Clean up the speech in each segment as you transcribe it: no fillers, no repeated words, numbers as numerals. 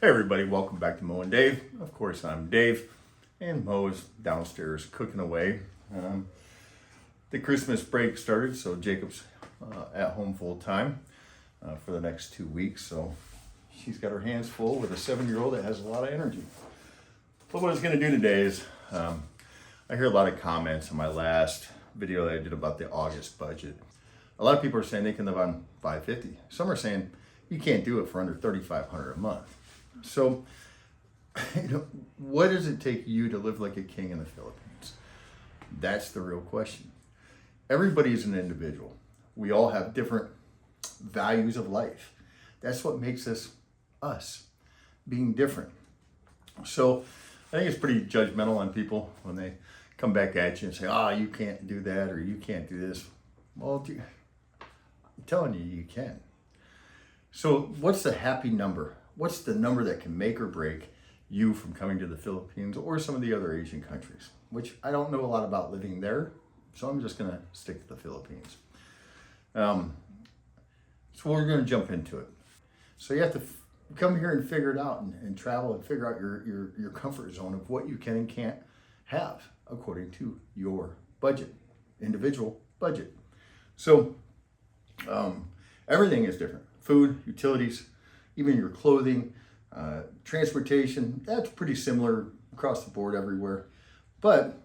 Hey everybody, welcome back to Mo and Dave. Of course, I'm Dave, and Mo is downstairs cooking away. The Christmas break started, so Jacob's at home full time for the next 2 weeks. So she's got her hands full with a 7-year-old that has a lot of energy. But what I was going to do today is, I hear a lot of comments on my last video that I did about the August budget. A lot of people are saying they can live on $550. Some are saying you can't do it for under $3,500 a month. So, what does it take you to live like a king in the Philippines? That's the real question. Everybody's an individual. We all have different values of life. That's what makes us, being different. So, I think it's pretty judgmental on people when they come back at you and say, you can't do that or you can't do this. Well, I'm telling you can. So, what's the happy number? What's the number that can make or break you from coming to the Philippines or some of the other Asian countries, which I don't know a lot about living there, so I'm just going to stick to the Philippines. So we're going to jump into it. So you have to come here and figure it out and travel and figure out your comfort zone of what you can and can't have according to your budget, individual budget. So everything is different. Food, utilities, even your clothing, transportation, that's pretty similar across the board everywhere. But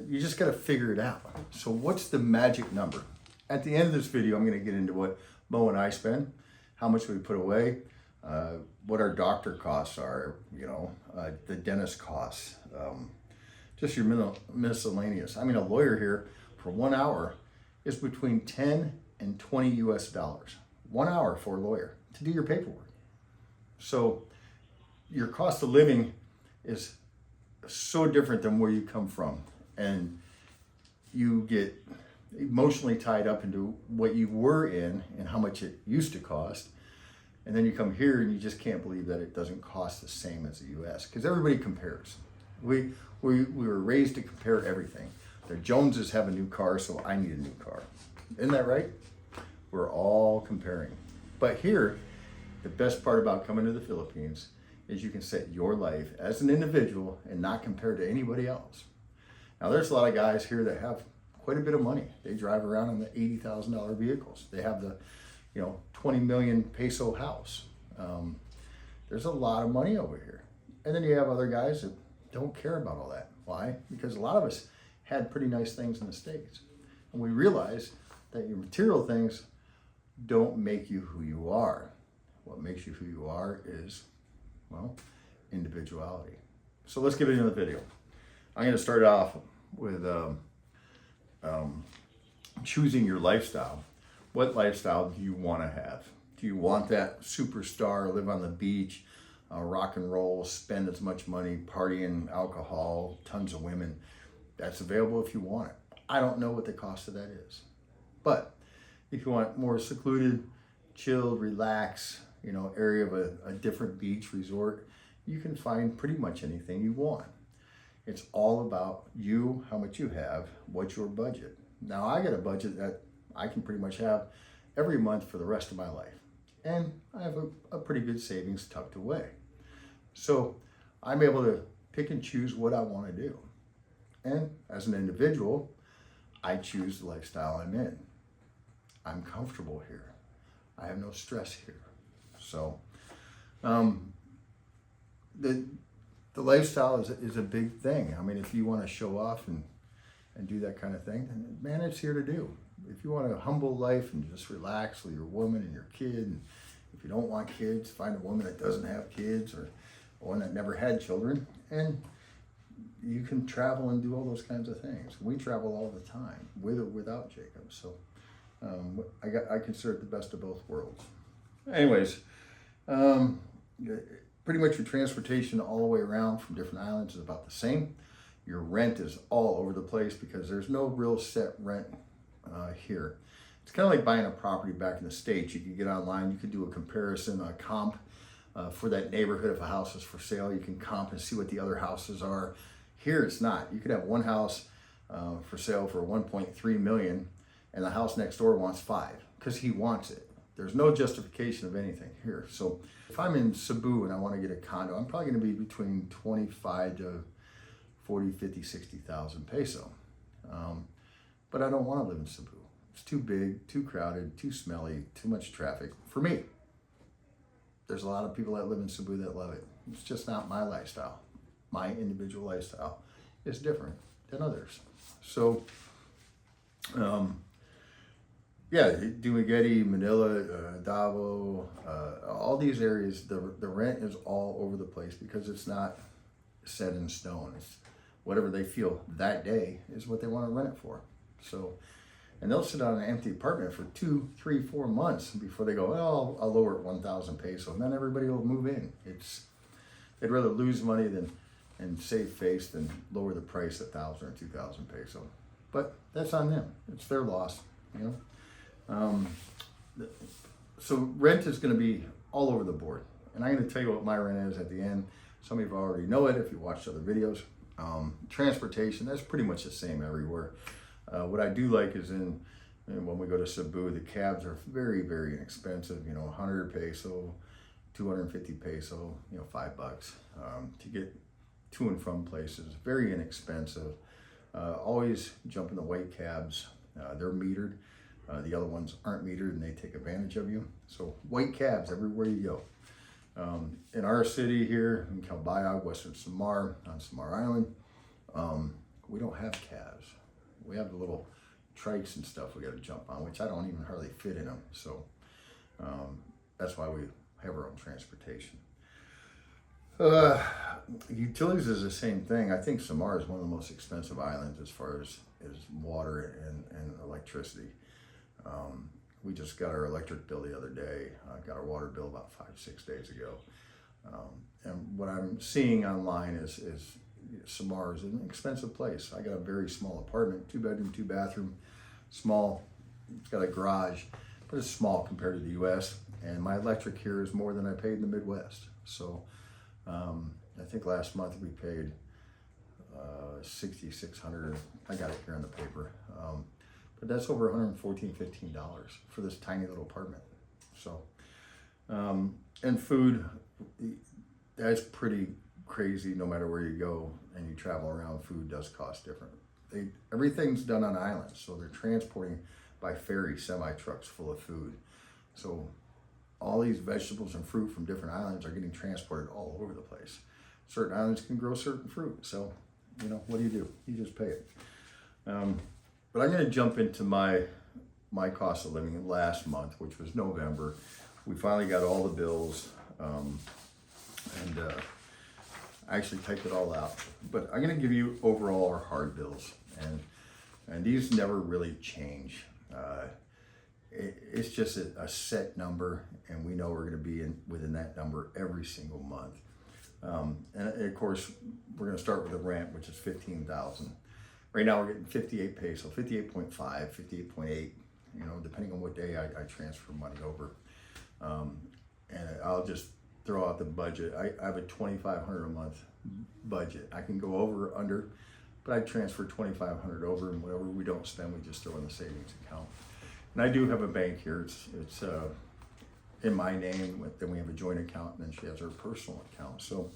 you just got to figure it out. So what's the magic number? At the end of this video, I'm going to get into what Mo and I spend, how much we put away, what our doctor costs are, the dentist costs, just your miscellaneous. I mean, a lawyer here for 1 hour is between 10 and 20 US dollars. 1 hour for a lawyer to do your paperwork. So your cost of living is so different than where you come from, and you get emotionally tied up into what you were in and how much it used to cost, and then you come here and you just can't believe that it doesn't cost the same as the US, because everybody compares. We were raised to compare everything. The Joneses have a new car, so I need a new car. Isn't that right? We're all comparing. But here, the best part about coming to the Philippines is you can set your life as an individual and not compare to anybody else. Now, there's a lot of guys here that have quite a bit of money. They drive around in the $80,000 vehicles. They have the, 20 million peso house. There's a lot of money over here. And then you have other guys that don't care about all that. Why? Because a lot of us had pretty nice things in the States. And we realize that your material things don't make you who you are. What makes you who you are is, individuality. So let's get into the video. I'm going to start off with choosing your lifestyle. What lifestyle do you want to have? Do you want that superstar, live on the beach, rock and roll, spend as much money, partying, alcohol, tons of women? That's available if you want it. I don't know what the cost of that is. But if you want more secluded, chilled, relax, area of a different beach resort, you can find pretty much anything you want. It's all about you, how much you have, what's your budget. Now, I got a budget that I can pretty much have every month for the rest of my life. And I have a pretty good savings tucked away. So I'm able to pick and choose what I want to do. And as an individual, I choose the lifestyle I'm in. I'm comfortable here. I have no stress here. So the lifestyle is a big thing. I mean, if you want to show off and do that kind of thing, then man, it's here to do. If you want a humble life and just relax with your woman and your kid, and if you don't want kids, find a woman that doesn't have kids or one that never had children, and you can travel and do all those kinds of things. We travel all the time, with or without Jacob. So I consider it the best of both worlds. Anyways, pretty much your transportation all the way around from different islands is about the same. Your rent is all over the place because there's no real set rent here. It's kind of like buying a property back in the States. You could get online, you could do a comparison, a comp for that neighborhood. If a house is for sale, you can comp and see what the other houses are. Here it's not. You could have one house for sale for 1.3 million and the house next door wants 5 because he wants it. There's no justification of anything here. So if I'm in Cebu and I want to get a condo, I'm probably going to be between 25 to 40, 50, 60,000 peso. But I don't want to live in Cebu. It's too big, too crowded, too smelly, too much traffic for me. There's a lot of people that live in Cebu that love it. It's just not my lifestyle. My individual lifestyle is different than others. So, yeah, Dumaguete, Manila, Davao, all these areas, the rent is all over the place because it's not set in stone. It's whatever they feel that day is what they want to rent it for. So, and they'll sit on an empty apartment for 2, 3, 4 months before they go, well, I'll lower it 1,000 peso, and then everybody will move in. They'd rather lose money and save face than lower the price 1,000 or 2,000 peso. But that's on them. It's their loss, you know. So rent is going to be all over the board, and I'm going to tell you what my rent is at the end. Some of you already know it if you watched other videos. Transportation, that's pretty much the same everywhere. What I do like is when we go to Cebu, the cabs are very, very inexpensive. 100 peso, 250 peso, $5 to get to and from places. Very inexpensive. Always jump in the white cabs. They're metered. The other ones aren't metered and they take advantage of you. So white cabs everywhere you go. In our city here in Calbayog, Western Samar, on Samar Island, we don't have cabs. We have the little trikes and stuff we got to jump on, which I don't even hardly fit in them. So that's why we have our own transportation. Utilities is the same thing. I think Samar is one of the most expensive islands as far as water and electricity. We just got our electric bill the other day. I got our water bill about 5-6 days ago. And what I'm seeing online is Samar is an expensive place. I got a very small apartment, 2-bedroom, 2-bathroom, small. It's got a garage, but it's small compared to the U.S. And my electric here is more than I paid in the Midwest. So I think last month we paid $6,600. I got it here on the paper. But that's over $114, $15 for this tiny little apartment. So, and food, that's pretty crazy no matter where you go and you travel around. Food does cost different. Everything's done on islands, so they're transporting by ferry semi-trucks full of food. So all these vegetables and fruit from different islands are getting transported all over the place. Certain islands can grow certain fruit, so what do? You just pay it. But I'm going to jump into my cost of living last month, which was November. We finally got all the bills, and I actually typed it all out. But I'm going to give you overall our hard bills, and these never really change. It's just a set number, and we know we're going to be within that number every single month. And of course, we're going to start with the rent, which is 15,000. Right now we're getting 58 peso, 58.5, 58.8, depending on what day I transfer money over. And I'll just throw out the budget. I have a 2,500 a month budget. I can go over or under, but I transfer 2,500 over, and whatever we don't spend, we just throw in the savings account. And I do have a bank here. It's in my name. Then we have a joint account, and then she has her personal account. So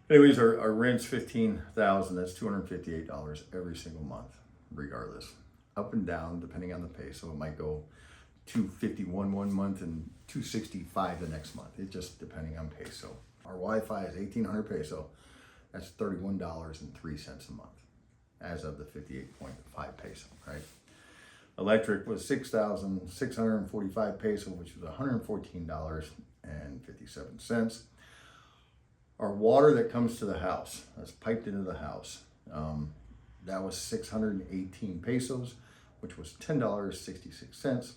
anyways, our rent's 15,000. That's $258 every single month, regardless. Up and down, depending on the pay. So it might go $251 one month and $265 the next month. It just depending on peso. Our Wi-Fi is 1,800 peso. That's $31.03 a month, as of the 58.5 peso, right? Electric was 6,645 peso, which was $114.57. Our water that comes to the house, that's piped into the house, that was 618 pesos, which was $10.66.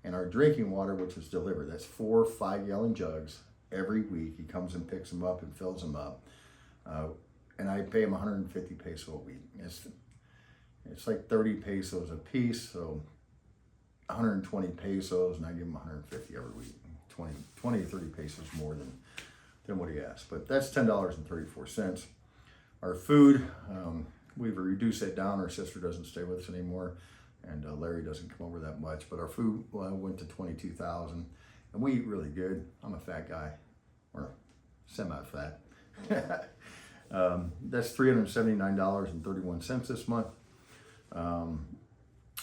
And our drinking water, which was delivered, that's 4 5-gallon jugs every week. He comes and picks them up and fills them up. And I pay him 150 peso a week. It's like 30 pesos a piece, so 120 pesos, and I give him 150 every week. 20 to 30 pesos more than what he asked. But that's $10.34. Our food, we've reduced that down. Our sister doesn't stay with us anymore. and Larry doesn't come over that much. But our food went to 22,000, and we eat really good. I'm a fat guy, or semi-fat. That's $379.31 this month.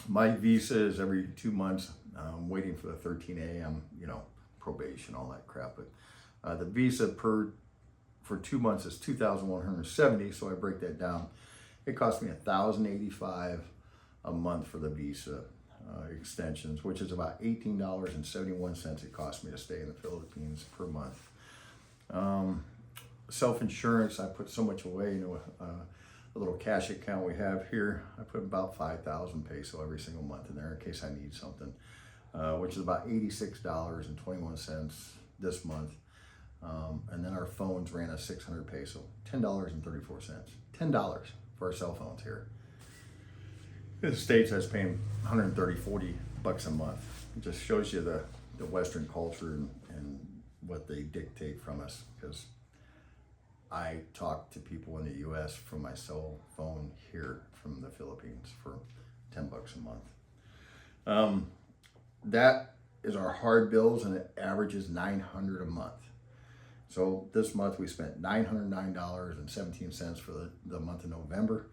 My visa is every 2 months. I'm waiting for the 13A. I'm, probation, all that crap. But the visa for 2 months is $2,170. So I break that down. It cost me $1,085 a month for the visa extensions, which is about $18.71 it cost me to stay in the Philippines per month. Self-insurance, I put so much away into a little cash account we have here. I put about 5,000 peso every single month in there in case I need something, which is about $86.21 this month. And then our phones ran us 600 peso, $10.34. $10 for our cell phones here. In the States, I was paying 130, 40 bucks a month. It just shows you the Western culture and what they dictate from us, because I talk to people in the U.S. from my cell phone here from the Philippines for 10 bucks a month. That is our hard bills, and it averages $900 a month. So this month we spent $909.17 for the month of November.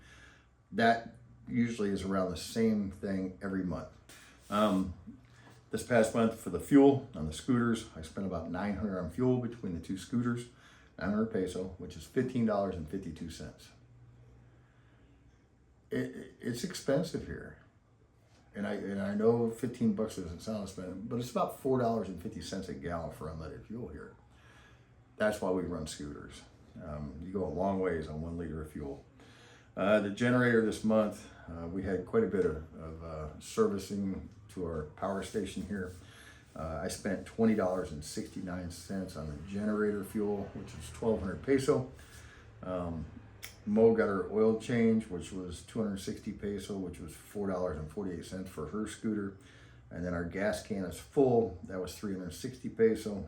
That usually is around the same thing every month. This past month for the fuel on the scooters, I spent about $900 on fuel between the two scooters. 900 peso, which is $15.52. It's expensive here, and I know 15 bucks doesn't sound expensive, but it's about $4.50 a gallon for unleaded fuel here. That's why we run scooters. You go a long ways on 1 liter of fuel. The generator this month, we had quite a bit of servicing to our power station here. I spent $20.69 on the generator fuel, which is 1,200 peso. Mo got her oil change, which was 260 peso, which was $4.48 for her scooter. And then our gas can is full. That was 360 peso,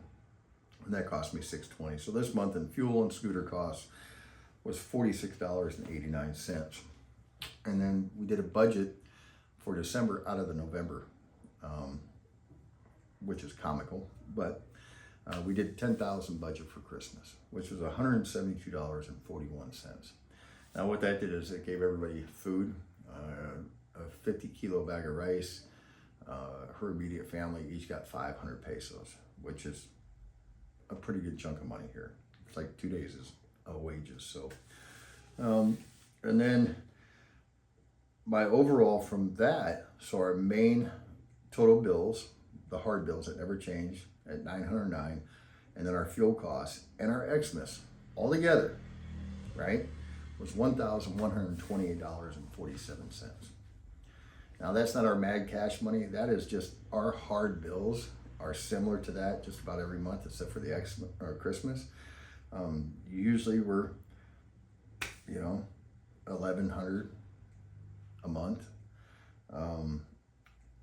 and that cost me $6.20. So this month in fuel and scooter costs was $46.89. And then we did a budget for December out of the November, which is comical, but we did 10,000 budget for Christmas, which was $172.41. Now what that did is it gave everybody food, a 50-kilo bag of rice. Her immediate family each got 500 pesos, which is a pretty good chunk of money here. It's like 2 days' wages. So, and then my overall from that, so our main total bills, the hard bills that never change at $909, and then our fuel costs and our Xmas all together, right, was $1,128.47. Now that's not our mad cash money. That is just our hard bills are similar to that just about every month except for the Xmas or Christmas. Usually we're, $1,100 a month.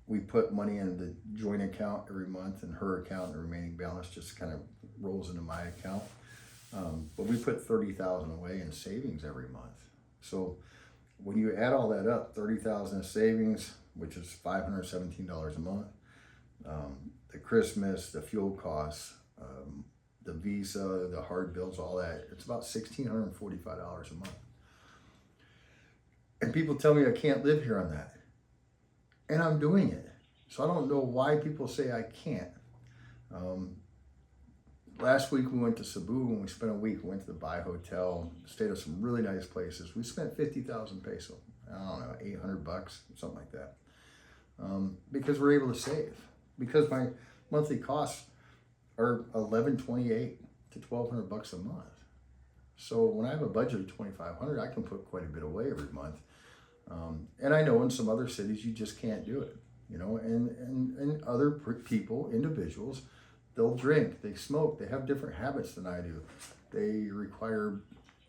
We put money in the joint account every month, and her account, and the remaining balance just kind of rolls into my account. But we put $30,000 away in savings every month. So when you add all that up, $30,000 in savings, which is $517 a month, the Christmas, the fuel costs, the visa, the hard bills, all that, it's about $1,645 a month. And people tell me I can't live here on that. And I'm doing it. So I don't know why people say I can't. Last week we went to Cebu and we spent a week. We went to the Bai Hotel, stayed at some really nice places. We spent 50,000 peso. I don't know, 800 bucks, something like that. Because we're able to save. Because my monthly costs are $1,128 to $1,200 bucks a month. So when I have a budget of $2,500, I can put quite a bit away every month. And I know in some other cities you just can't do it, and other people, individuals, they'll drink, they smoke, they have different habits than I do. They require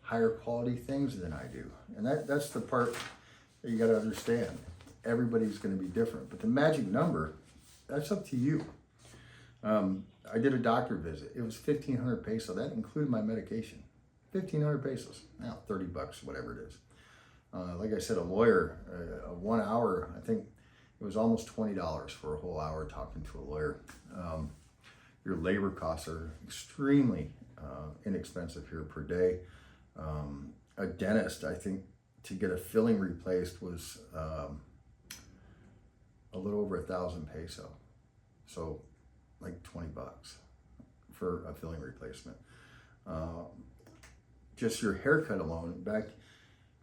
higher quality things than I do. And that's the part that you got to understand. Everybody's going to be different, but the magic number, that's up to you. I did a doctor visit. It was 1,500 peso. That included my medication. 1,500 pesos. Now 30 bucks, whatever it is. Like I said, a lawyer, 1 hour, I think it was almost $20 for a whole hour talking to a lawyer. Your labor costs are extremely inexpensive here per day. A dentist, I think, to get a filling replaced was a little over 1,000 peso, so like $20 for a filling replacement. Just your haircut alone,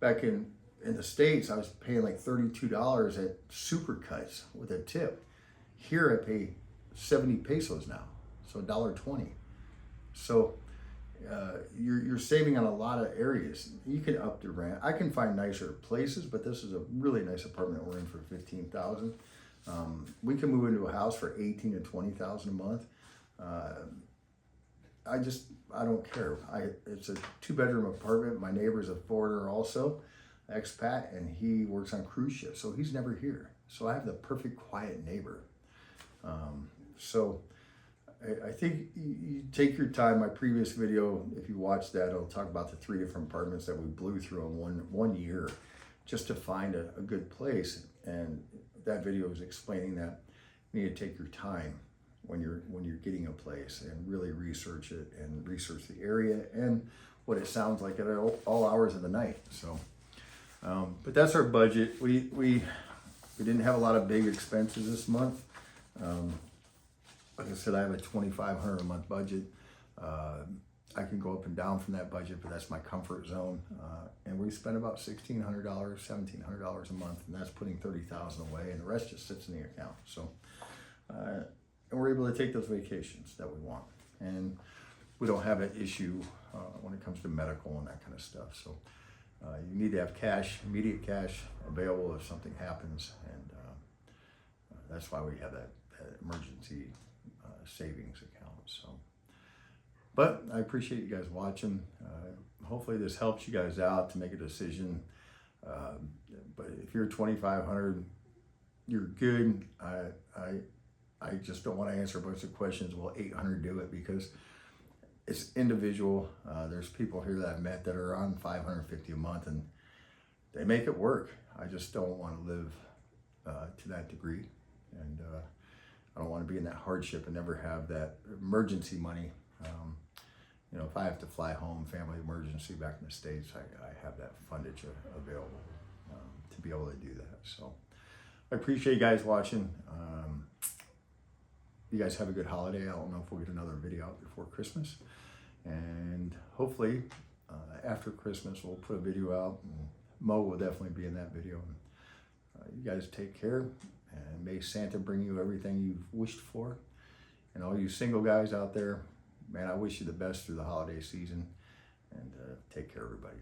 back in the States, I was paying like $32 at Supercuts with a tip. Here I pay 70 pesos now, so $1.20. So you're saving on a lot of areas. You can up the rent. I can find nicer places, but this is a really nice apartment we're in for $15,000. We can move into a house for $18,000 to $20,000 a month. I don't care. It's a 2-bedroom apartment. My neighbor's a foreigner also, expat, and he works on cruise ships, so he's never here. So I have the perfect quiet neighbor. So I think you take your time. My previous video, if you watch that, I'll talk about the 3 different apartments that we blew through in one year just to find a good place. And that video is explaining that you need to take your time when you're getting a place and really research it and research the area and what it sounds like at all hours of the night. So, but that's our budget. We didn't have a lot of big expenses this month. Like I said, I have a $2,500 a month budget. I can go up and down from that budget, but that's my comfort zone. And we spend about $1,600, $1,700 a month, and that's putting $30,000 away, and the rest just sits in the account. So, and we're able to take those vacations that we want, and we don't have an issue when it comes to medical and that kind of stuff. So, you need to have cash, immediate cash available if something happens, and that's why we have that emergency savings account. So, but I appreciate you guys watching. Hopefully this helps you guys out to make a decision. But if you're 2,500, you're good. I just don't want to answer a bunch of questions. Will 800 do it? Because it's individual. There's people here that I've met that are on $550 a month, and they make it work. I just don't want to live to that degree, and I don't want to be in that hardship and never have that emergency money. If I have to fly home, family emergency back in the States, I have that fundage available to be able to do that. So I appreciate you guys watching. You guys have a good holiday. I don't know if we'll get another video out before Christmas. And hopefully after Christmas, we'll put a video out. And Mo will definitely be in that video. You guys take care. And may Santa bring you everything you've wished for. And all you single guys out there, man, I wish you the best through the holiday season. And take care, everybody.